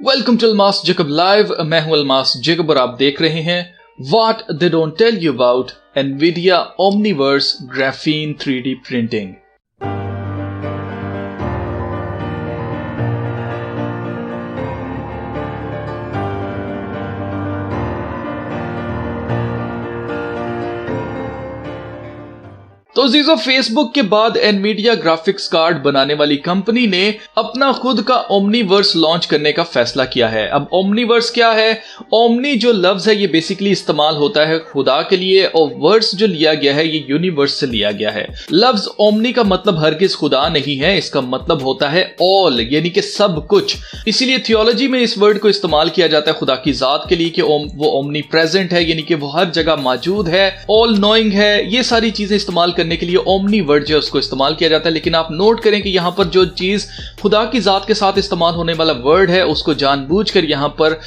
Welcome to Almas Jacob live. मैं हूं Almas Jacob और आप देख रहे हैं what they don't tell you about Nvidia Omniverse graphene 3D printing. तो जीजो, फेसबुक के बाद एनवीडिया ग्राफिक्स कार्ड बनाने वाली कंपनी ने अपना खुद का ओमनीवर्स लॉन्च करने का फैसला किया है। अब ओमनीवर्स क्या है? ओमनी जो लफ्ज है ये बेसिकली इस्तेमाल होता है खुदा के लिए, और वर्स जो लिया गया है ये यूनिवर्स से लिया गया है। लफ्ज ओमनी का मतलब हरगिज खुदा नहीं है, इसका मतलब होता है ऑल, यानी कि सब कुछ। इसीलिए थियोलॉजी में इस वर्ड को इस्तेमाल किया जाता है खुदा की जात के लिए कि वो ओमनी प्रेजेंट है, यानी कि वो हर जगह मौजूद है, ऑल नोइंग है। ये सारी चीजें इस्तेमाल करने के लिए ओमनी वर्ड जो है उसको इस्तेमाल किया जाता है। लेकिन आप नोट करें कि यहां पर जो चीज खुदा की जात के साथ इस्तेमाल होने वाला वर्ड है उसको जानबूझकर यहां पर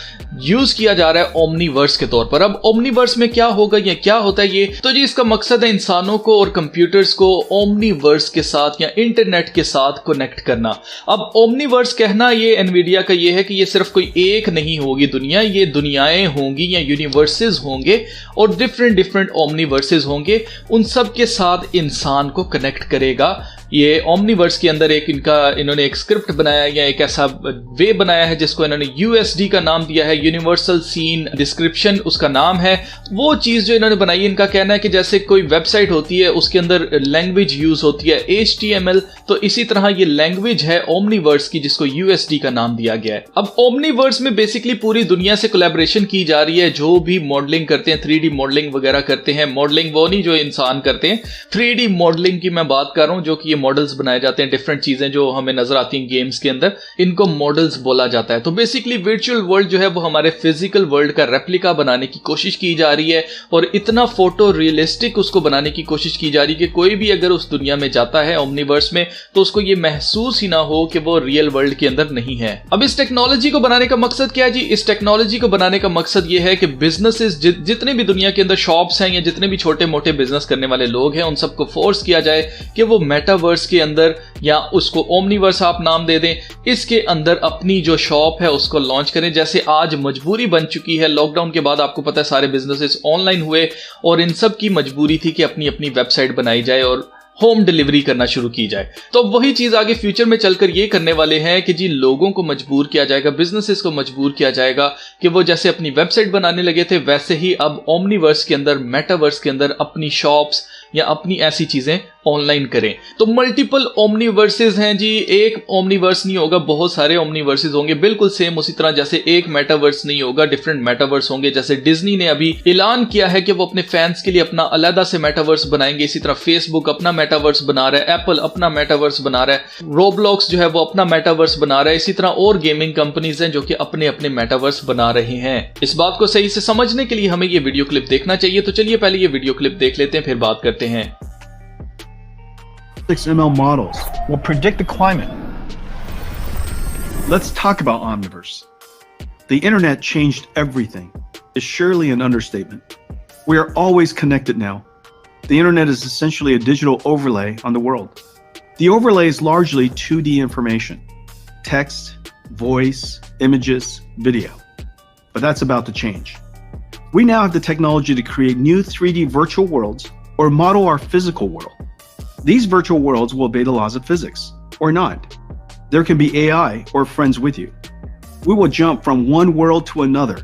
यूज किया जा रहा है ओमनीवर्स के तौर पर। अब ओमनीवर्स में क्या होगा या क्या होता है ये? तो जी इसका मकसद है इंसानों को और कंप्यूटर्स को ओमनीवर्स के साथ या इंटरनेट के साथ कनेक्ट करना। अब ओमनीवर्स कहना ये एनवीडिया का ये है कि ये सिर्फ कोई एक नहीं होगी दुनिया, ये दुनियाएं होंगी या यूनिवर्सेस होंगे और डिफरेंट ओमनीवर्सेस होंगे, उन सब के साथ इंसान को कनेक्ट करेगा। ये ओमनीवर्स के अंदर इन्होंने एक स्क्रिप्ट बनाया या एक ऐसा वे बनाया है जिसको इन्होंने यूएसडी का नाम दिया है, यूनिवर्सल सीन डिस्क्रिप्शन उसका नाम है। वो चीज जो इन्होंने बनाई, इनका कहना है कि जैसे कोई वेबसाइट होती है उसके अंदर लैंग्वेज यूज होती है HTML, तो इसी तरह ये लैंग्वेज है ओमनीवर्स की जिसको यूएसडी का नाम दिया गया है। अब ओमनीवर्स में बेसिकली पूरी दुनिया से कोलैबोरेशन की जा रही है। जो भी मॉडलिंग करते हैं, 3D मॉडलिंग वगैरह करते हैं, मॉडलिंग वो नहीं जो इंसान करते हैं, 3D मॉडलिंग की मैं बात कर रहा हूं, जो कि ये मॉडल्स बनाए जाते हैं, डिफरेंट चीजें जो हमें नजर आती हैं गेम्स के अंदर, इनको मॉडल्स बोला जाता है। तो बेसिकली वर्चुअल वर्ल्ड जो है वो हमारे फिजिकल वर्ल्ड का रेप्लिका बनाने की कोशिश की जा रही है और इतना फोटो रियलिस्टिक उसको बनाने की कोशिश की जा रही है कि कोई भी अगर उस दुनिया में जाता है ओमनीवर्स में तो उसको ये महसूस ही ना हो कि वो रियल वर्ल्ड के अंदर नहीं है। अब इस टेक्नोलॉजी को बनाने का मकसद क्या है जी? इस टेक्नोलॉजी को बनाने का मकसद ये है कि बिजनेसेस जितने भी दुनिया के अंदर शॉप्स हैं या जितने भी छोटे मोटे बिजनेस करने वाले लोग हैं उन सबको फोर्स किया जाए कि वो मेटावर्स के अंदर, या उसको ओमनीवर्स आप नाम दे दें, इसके अंदर अपनी जो शॉप है उसको लॉन्च करें। जैसे आज मजबूरी बन चुकी है, लॉकडाउन के बाद आपको पता है सारे बिजनेसेस ऑनलाइन हुए और इन सब की मजबूरी थी कि अपनी अपनी वेबसाइट बनाई जाए और होम डिलीवरी करना शुरू की जाए। तो वही चीज आगे फ्यूचर में चलकर ये करने वाले हैं कि जी लोगों को मजबूर किया जाएगा, बिजनेसेस को मजबूर किया जाएगा कि वो जैसे अपनी वेबसाइट बनाने लगे थे वैसे ही अब ओमनीवर्स के अंदर, मेटावर्स के अंदर अपनी शॉप्स या अपनी ऐसी चीजें ऑनलाइन करें। तो मल्टीपल ओमनीवर्सेस हैं जी, एक ओमनीवर्स नहीं होगा, बहुत सारे ओमनीवर्सेस होंगे, बिल्कुल सेम उसी तरह जैसे एक मेटावर्स नहीं होगा, डिफरेंट मेटावर्स होंगे। जैसे डिज्नी ने अभी ऐलान किया है कि वो अपने फैंस के लिए अपना अलग से मेटावर्स बनाएंगे, इसी तरह फेसबुक अपना मेटावर्स बना रहा है, एप्पल अपना मेटावर्स बना रहा है, रोब्लॉक्स जो है वो अपना मेटावर्स बना रहा है, इसी तरह और गेमिंग कंपनीज हैं जो कि अपने अपने मेटावर्स बना रहे हैं। इस बात को सही से समझने के लिए हमें ये वीडियो क्लिप देखना चाहिए। तो चलिए पहले ये वीडियो क्लिप देख लेते हैं, फिर बात करते हैं। 6ML models will predict the climate. Let's talk about Omniverse. The internet changed everything is surely an understatement. We are always connected now. The internet is essentially a digital overlay on the world. The overlay is largely 2D information: text, voice, images, video. But that's about to change. We now have the technology to create new 3D virtual worlds or model our physical world. These virtual worlds will obey the laws of physics, or not. There can be AI or friends with you. We will jump from one world to another,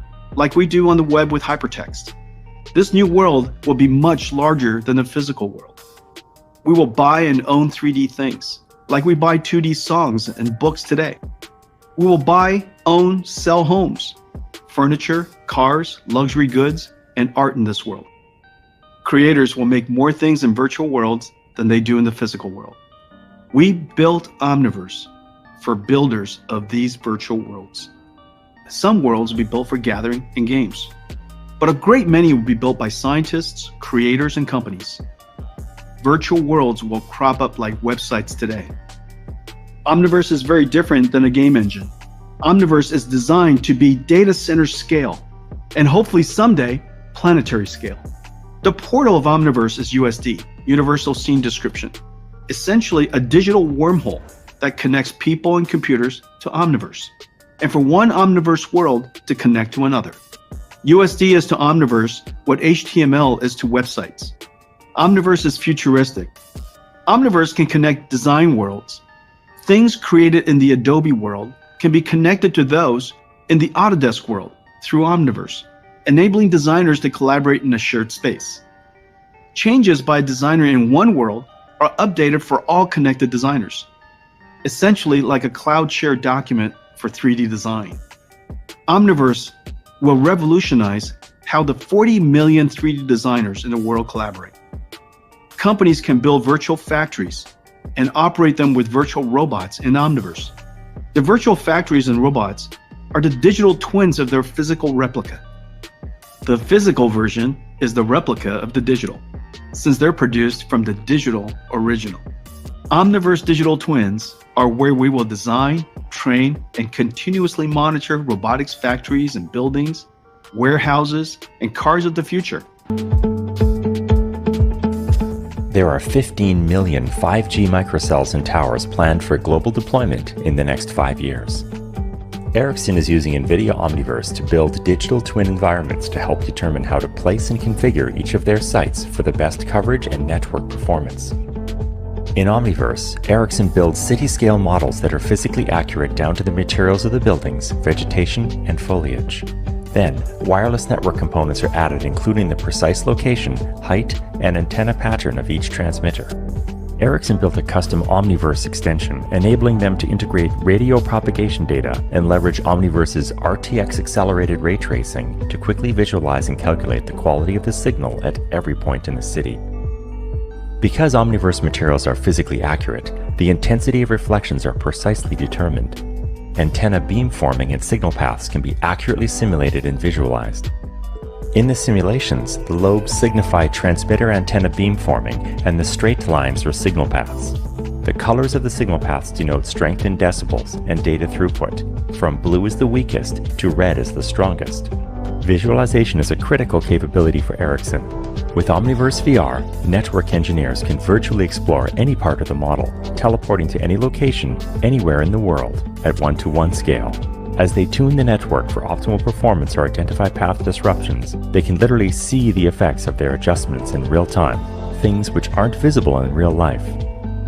like we do on the web with hypertext. This new world will be much larger than the physical world. We will buy and own 3D things, like we buy 2D songs and books today. We will buy, own, sell homes, furniture, cars, luxury goods, and art in this world. Creators will make more things in virtual worlds than they do in the physical world. We built Omniverse for builders of these virtual worlds. Some worlds will be built for gathering and games, but a great many will be built by scientists, creators, and companies. Virtual worlds will crop up like websites today. Omniverse is very different than a game engine. Omniverse is designed to be data center scale, and hopefully someday planetary scale. The portal of Omniverse is USD, Universal Scene Description, essentially a digital wormhole that connects people and computers to Omniverse. and for one Omniverse world to connect to another. USD is to Omniverse what HTML is to websites. Omniverse is futuristic. Omniverse can connect design worlds. Things created in the Adobe world can be connected to those in the Autodesk world through Omniverse, enabling designers to collaborate in a shared space. Changes by a designer in one world are updated for all connected designers, essentially like a cloud shared document for 3D design. Omniverse will revolutionize how the 40 million 3D designers in the world collaborate. Companies can build virtual factories and operate them with virtual robots in Omniverse. The virtual factories and robots are the digital twins of their physical replica. The physical version is the replica of the digital, since they're produced from the digital original. Omniverse digital twins are where we will design, train, and continuously monitor robotics factories and buildings, warehouses, and cars of the future. There are 15 million 5G microcells and towers planned for global deployment in the next 5 years. Ericsson is using Nvidia Omniverse to build digital twin environments to help determine how to place and configure each of their sites for the best coverage and network performance. In Omniverse, Ericsson builds city-scale models that are physically accurate down to the materials of the buildings, vegetation, and foliage. Then, wireless network components are added, including the precise location, height, and antenna pattern of each transmitter. Ericsson built a custom Omniverse extension, enabling them to integrate radio propagation data and leverage Omniverse's RTX accelerated ray tracing to quickly visualize and calculate the quality of the signal at every point in the city. Because Omniverse materials are physically accurate, the intensity of reflections are precisely determined. Antenna beamforming and signal paths can be accurately simulated and visualized. In the simulations, the lobes signify transmitter antenna beamforming and the straight lines are signal paths. The colors of the signal paths denote strength in decibels and data throughput, from blue as the weakest to red as the strongest. Visualization is a critical capability for Ericsson. With Omniverse VR, network engineers can virtually explore any part of the model, teleporting to any location, anywhere in the world, at 1-to-1 scale. As they tune the network for optimal performance or identify path disruptions, they can literally see the effects of their adjustments in real time, things which aren't visible in real life.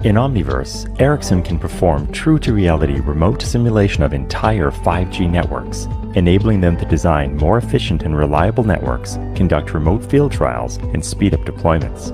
In Omniverse, Ericsson can perform true-to-reality remote simulation of entire 5G networks, enabling them to design more efficient and reliable networks, conduct remote field trials, and speed up deployments.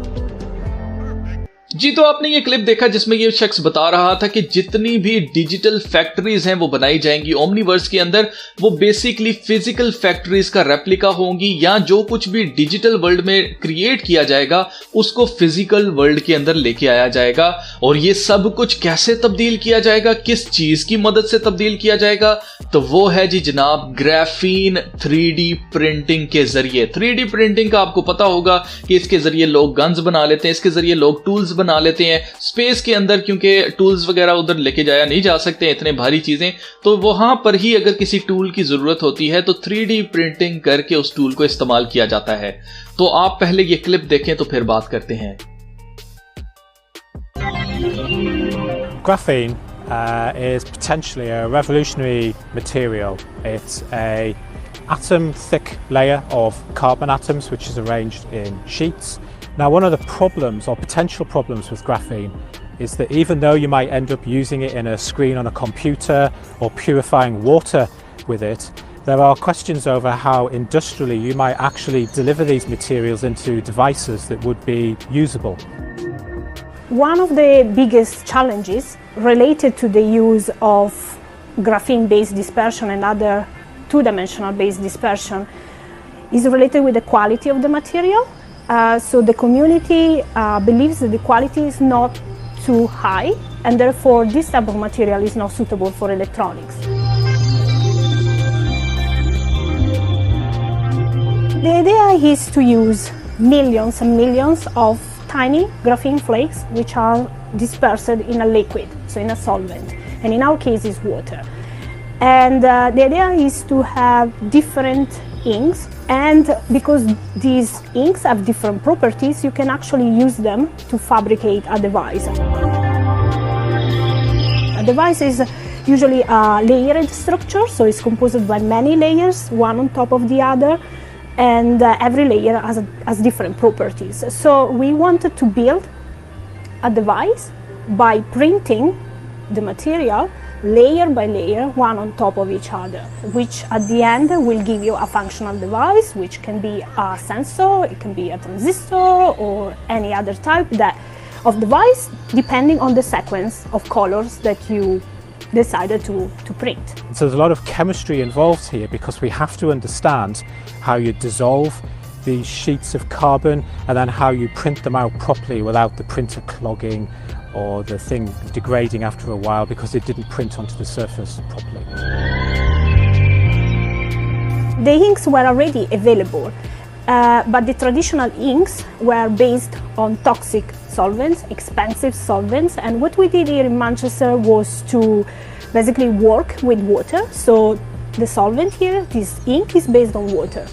जी, तो आपने ये clip देखा जिसमें ये शख्स बता रहा था कि जितनी भी डिजिटल फैक्ट्रीज हैं वो बनाई जाएंगी ओमनीवर्स के अंदर, वो बेसिकली फिजिकल फैक्ट्रीज का रेप्लिका होंगी, या जो कुछ भी डिजिटल वर्ल्ड में क्रिएट किया जाएगा उसको फिजिकल वर्ल्ड के अंदर लेके आया जाएगा। और ये सब कुछ कैसे तब्दील किया जाएगा, किस चीज की मदद से तब्दील किया जाएगा, तो वो है जी जनाब ग्राफीन 3D प्रिंटिंग के जरिए। 3D प्रिंटिंग का आपको पता होगा कि इसके जरिए लोग गन्स बना लेते हैं, इसके जरिए लोग टूल्स बना लेते हैं स्पेस के अंदर, क्योंकि टूल्स वगैरह उधर लेके जाया नहीं जा सकते इतने भारी चीजें, तो वहां पर ही अगर किसी टूल की जरूरत होती है तो 3D प्रिंटिंग करके उस टूल को इस्तेमाल किया जाता है। तो आप पहले ये क्लिप देखें तो फिर बात करते हैं। Graphene is potentially a revolutionary material. It's a atom-thick layer of carbon atoms which is arranged in sheets. Now, one of the problems or potential problems with graphene is that even though you might end up using it in a screen on a computer or purifying water with it, there are questions over how industrially you might actually deliver these materials into devices that would be usable. One of the biggest challenges related to the use of graphene-based dispersion and other two-dimensional based dispersion is related with the quality of the material. So the community believes that the quality is not too high, and therefore this type of material is not suitable for electronics. The idea is to use millions and millions of tiny graphene flakes which are dispersed in a liquid, so in a solvent, and in our case is water. And the idea is to have different inks, and because these inks have different properties, you can actually use them to fabricate a device. A device is usually a layered structure, so it's composed by many layers, one on top of the other, and every layer has different properties. So we wanted to build a device by printing the material layer by layer, one on top of each other, which at the end will give you a functional device, which can be a sensor, it can be a transistor, or any other type of device, depending on the sequence of colors that you decided to print. So there's a lot of chemistry involved here, because we have to understand how you dissolve these sheets of carbon and then how you print them out properly without the printer clogging or the thing degrading after a while because it didn't print onto the surface properly. The inks were already available, but the traditional inks were based on toxic solvents, expensive solvents, and what we did here in Manchester was to basically work with water. So the solvent here, this ink, is based on water.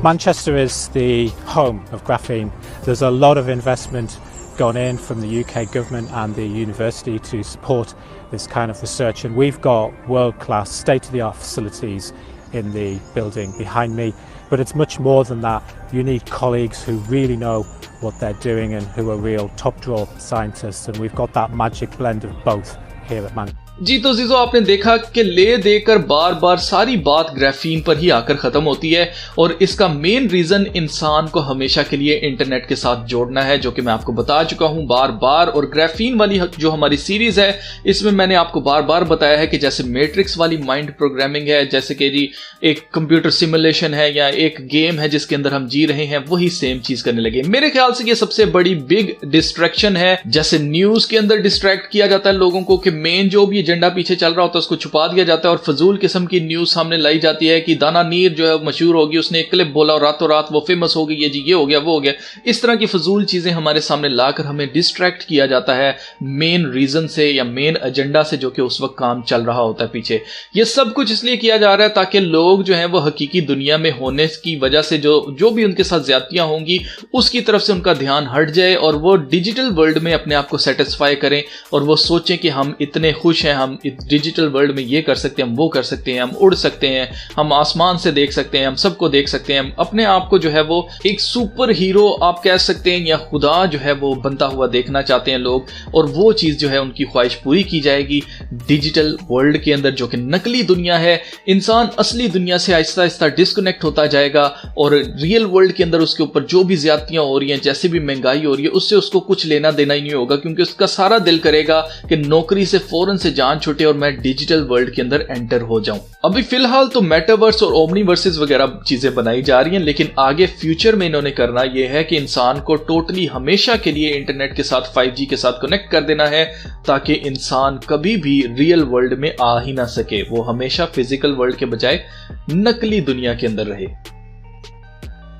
Manchester is the home of graphene. There's a lot of investment gone in from the UK government and the university to support this kind of research, and we've got world-class, state-of-the-art facilities in the building behind me. But it's much more than that. You need colleagues who really know what they're doing and who are real top-drawer scientists, and we've got that magic blend of both here at Manchester. जी तो जीजो, आपने देखा कि ले देकर बार बार सारी बात graphene पर ही आकर खत्म होती है, और इसका मेन रीजन इंसान को हमेशा के लिए इंटरनेट के साथ जोड़ना है, जो कि मैं आपको बता चुका हूं बार बार। और ग्राफीन वाली जो हमारी सीरीज है, इसमें मैंने आपको बार बार बताया है कि जैसे मैट्रिक्स वाली माइंड प्रोग्रामिंग है, जैसे कि जी एक कंप्यूटर सिमुलेशन है या एक गेम है जिसके अंदर हम जी रहे हैं, वही सेम चीज करने लगे। मेरे ख्याल से ये सबसे बड़ी बिग डिस्ट्रैक्शन है। जैसे न्यूज के अंदर डिस्ट्रैक्ट किया जाता है लोगों को कि मेन जो भी एजेंडा पीछे चल रहा होता है उसको छुपा दिया जाता है, और फजूल किस्म की न्यूज सामने लाई जाती है कि दाना नीर जो है मशहूर होगी, उसने एक क्लिप बोला और रातों रात वो फेमस हो गई, ये जी ये हो गया वो हो गया। इस तरह की फजूल चीजें हमारे सामने लाकर हमें डिस्ट्रैक्ट किया जाता है मेन रीजन से या मेन एजेंडा से, जो कि उस वक्त काम चल रहा होता है पीछे। ये सब कुछ इसलिए किया जा रहा है ताकि लोग जो है वो हकीकी दुनिया में होने की वजह से जो भी उनके साथ ज्यादतियां होंगी उसकी तरफ से उनका ध्यान हट जाए, और वो डिजिटल वर्ल्ड में अपने आप को सेटिस्फाई करें, और वो सोचें कि हम इतने खुश हैं, हम डिजिटल वर्ल्ड में ये कर सकते हैं, हम वो कर सकते हैं, हम उड़ सकते हैं, हम आसमान से देख सकते हैं, हम सबको देख सकते हैं। हम अपने आप को जो है वो एक सुपर हीरो आप कह सकते हैं, या खुदा जो है वो बनता हुआ देखना चाहते हैं लोग, और वो चीज जो है उनकी ख्वाहिश पूरी की जाएगी डिजिटल वर्ल्ड के अंदर, जो कि नकली दुनिया है। इंसान असली दुनिया से आहिस्ता आहिस्ता डिस्कनेक्ट होता जाएगा, और रियल वर्ल्ड के अंदर उसके ऊपर जो भी ज्यादतियां हो रही हैं, जैसे भी महंगाई हो रही है, उससे उसको कुछ लेना देना ही नहीं होगा, क्योंकि उसका सारा दिल करेगा कि नौकरी से फौरन से जान छूटे और मैं डिजिटल वर्ल्ड के अंदर एंटर हो जाऊं। अभी फिलहाल तो मेटावर्स और ओमनीवर्सेस वगैरह चीजें बनाई जा रही हैं, लेकिन आगे फ्यूचर में इन्होंने करना यह है कि इंसान को टोटली हमेशा के लिए इंटरनेट के साथ 5G के साथ कनेक्ट कर देना है, ताकि इंसान कभी भी रियल वर्ल्ड में आ ही ना सके, वो हमेशा फिजिकल वर्ल्ड के बजाय नकली दुनिया के अंदर रहे।